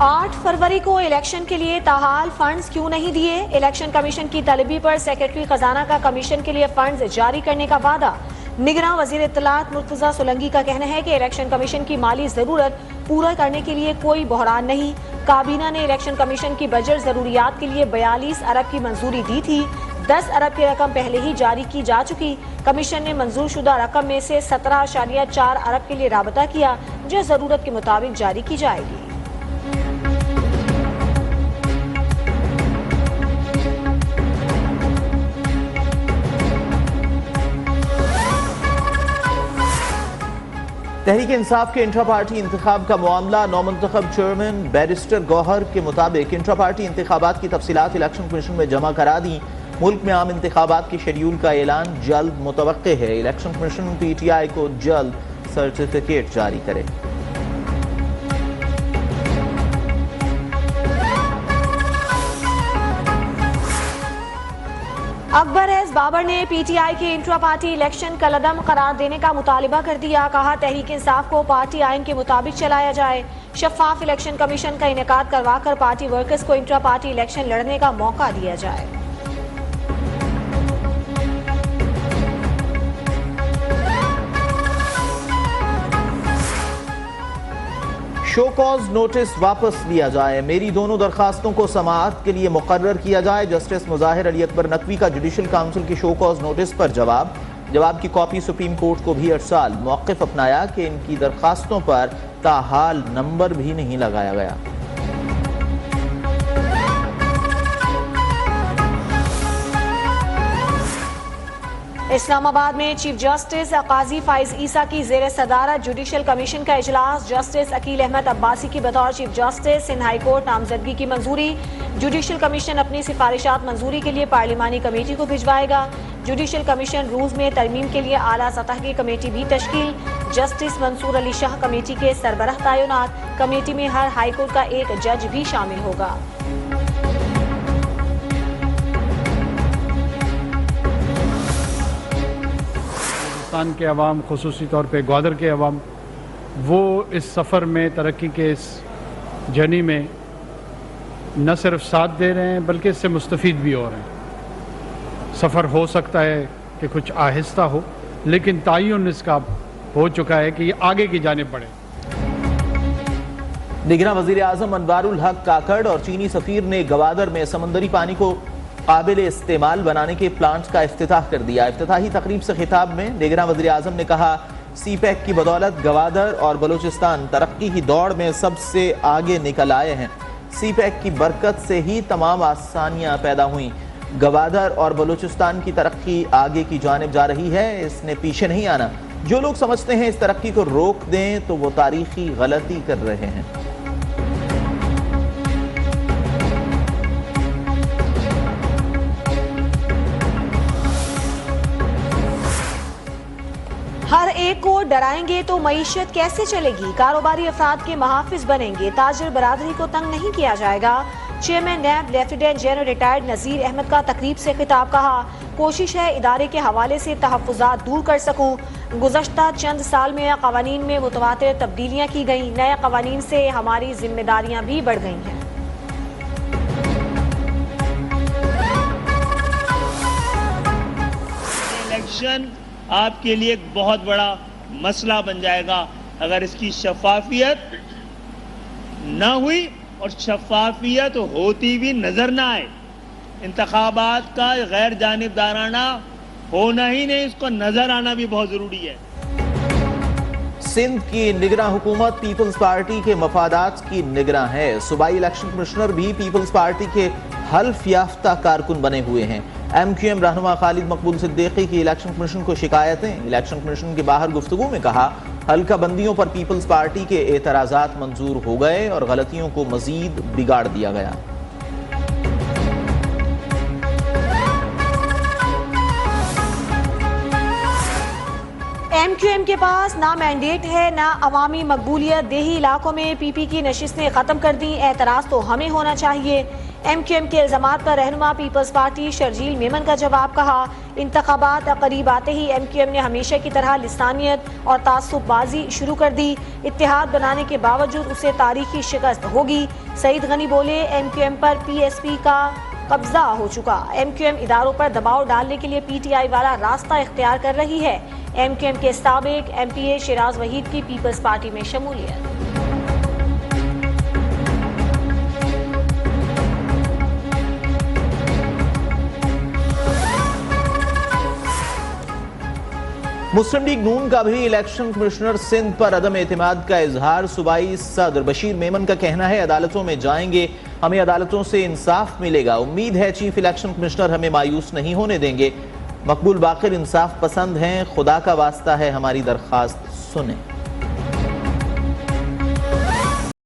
8 फरवरी को इलेक्शन के लिए ताहाल फंड्स क्यों नहीं दिए? इलेक्शन कमीशन की तलबी पर सेक्रेटरी खजाना का कमीशन के लिए फंड्स जारी करने का वादा। निगरान वजीर इत्तलात मुर्तजा सोलंकी का कहना है कि इलेक्शन कमीशन की माली जरूरत पूरा करने के लिए कोई बहरान नहीं। काबीना ने इलेक्शन कमीशन की बजट जरूरियात के लिए 42 अरब की मंजूरी दी थी। 10 अरब की रकम पहले ही जारी की जा चुकी। कमीशन ने मंजूर शुदा रकम में से 17.4 अरब के लिए राबता किया, जो जरूरत के मुताबिक जारी की जाएगी। तहरीक इंसाफ के इंट्रा पार्टी इंतखाब का मामला नौमुंतखब चेयरमैन बैरिस्टर गौहर के मुताबिक इंट्रा पार्टी इंतखाबात की तफसीलात इलेक्शन कमीशन में जमा करा दी। मुल्क में आम इंतखाबात के शेड्यूल का ऐलान जल्द मुतवक्के है। इलेक्शन कमीशन PTI को जल्द सर्टिफिकेट जारी करे। अकबर एस बाबर ने PTI के इंट्रा पार्टी इलेक्शन कलअदम करार देने का मुतालिबा कर दिया। कहा, तहरीक इंसाफ को पार्टी आइन के मुताबिक चलाया जाए। शफाफ इलेक्शन कमीशन का इनेकाद करवाकर पार्टी वर्कर्स को इंट्रा पार्टी इलेक्शन लड़ने का मौका दिया जाए। शो कॉज नोटिस वापस लिया जाए। मेरी दोनों दरखास्तों को समाअत के लिए मुकर्रर किया जाए। जस्टिस मुजाहिर अली अकबर नकवी का जुडिशल काउंसिल की शो कॉज नोटिस पर जवाब की कॉपी सुप्रीम कोर्ट को भी अरसाल। मौक़िफ़ अपनाया कि इनकी दरखास्तों पर ताहाल नंबर भी नहीं लगाया गया। इस्लामाबाद में चीफ जस्टिस काजी फाइज ईसा की जेर सदारत जुडिशल कमीशन का इजलास। जस्टिस अकील अहमद अब्बासी की बतौर chief justice Sindh high court नामजदगी की मंजूरी। जुडिशल कमीशन अपनी सिफारिशात मंजूरी के लिए पार्लिमानी कमेटी को भिजवाएगा। जुडिशल कमीशन रूज में तरमीम के लिए आला सतह की कमेटी भी तश्कील। जस्टिस मंसूर अली शाह कमेटी के सरबराह तैनात। कमेटी में हर हाई कोर्ट का एक जज भी शामिल होगा। पाकिस्तान के अवाम, खुसूसी तौर पे ग्वादर के अवाम, वो इस सफ़र में, तरक्की के इस जर्नी में न सिर्फ साथ दे रहे हैं बल्कि इससे मुस्तफ़ीद भी हो रहे हैं। सफ़र हो सकता है कि कुछ आहिस्ता हो, लेकिन तयन इसका हो चुका है कि ये आगे की जानिब बढ़े। निगरान वज़ीर आज़म अनवारुल हक काकड़ और चीनी सफ़ीर ने गवादर में समंदरी पानी को काबिल इस्तेमाल बनाने के प्लांट का इफ्तिताह कर दिया। इफ्तिताही तकरीब से खिताब में निगरान वज़ीर आज़म ने कहा, CPEC की बदौलत गवादर और बलूचिस्तान तरक्की की दौड़ में सबसे आगे निकल आए हैं। CPEC की बरकत से ही तमाम आसानियां पैदा हुई। गवादर और बलूचिस्तान की तरक्की आगे की जानिब जा रही है, इसने पीछे नहीं आना। जो लोग समझते हैं इस तरक्की को रोक दें तो वो तारीखी गलती कर रहे हैं। हर एक को डराएंगे तो मईशत कैसे चलेगी? कारोबारी अफराद के महाफिज बनेंगे, ताजिर बरादरी को तंग नहीं किया जाएगा। चेयरमैन नैब लेफ्टिनेंट जनरल रिटायर्ड नज़ीर अहमद का तकरीब से खिताब। कहा, कोशिश है इदारे के हवाले से तहफ़्फ़ुज़ात दूर कर सकूं। गुज़श्ता चंद साल में क़वानीन में मुतवातिर तब्दीलियाँ की गई। नए क़वानीन से हमारी जिम्मेदारियाँ भी बढ़ गई हैं। इलेक्शन आपके लिए एक बहुत बड़ा मसला बन जाएगा अगर इसकी शफाफियत न हुई और शफाफियत होती भी नजर ना आए। इंतखाबात का गैर जानिबदाराना होना ही नहीं, इसको नजर आना भी बहुत जरूरी है। सिंध की निगरान हुकूमत पीपल्स पार्टी के मफादात की निगरान है। सूबाई इलेक्शन कमिश्नर भी पीपल्स पार्टी के हल्फ याफ्ता कारकुन बने हुए हैं। MQM रहनुमा खालिद मकबूल सिद्दीकी की इलेक्शन कमीशन को शिकायतें। इलेक्शन कमीशन के बाहर गुफ्तगू में कहा, हल्का बंदियों पर पीपल्स पार्टी के एतराज़ात मंजूर हो गए और गलतियों को मजीद बिगाड़ दिया गया। MQM के पास ना मैंडेट है ना अवामी मकबूलियत। देही इलाकों में PP की नशिस्तें खत्म कर दी, एतराज तो हमें होना चाहिए। MQM के इल्जामात पर रहनुमा पीपल्स पार्टी शर्जील मेमन का जवाब। कहा इंतखाबात करीब आते ही MQM ने हमेशा की तरह लिसानियत और तासुबबाजी शुरू कर दी। इत्तेहाद बनाने के बावजूद उसे तारीखी शिकस्त होगी। सईद गनी बोले MQM पर PSP का कब्जा हो चुका। MQM इदारों पर दबाव डालने के लिए PTI वाला रास्ता इख्तियार कर रही है। MQM के साबिक MPA शिराज वहीद की पीपल्स पार्टी में शमूलियत। मुस्लिम लीग नून का भी इलेक्शन कमिश्नर सिंध पर अदम एतमाद का इजहार। सूबाई सदर बशीर मेमन का कहना है अदालतों में जाएंगे, हमें अदालतों से इंसाफ मिलेगा। उम्मीद है चीफ इलेक्शन कमिश्नर हमें मायूस नहीं होने देंगे। मकबूल बाकिर इंसाफ पसंद हैं, खुदा का वास्ता है हमारी दरख्वास्त सुने।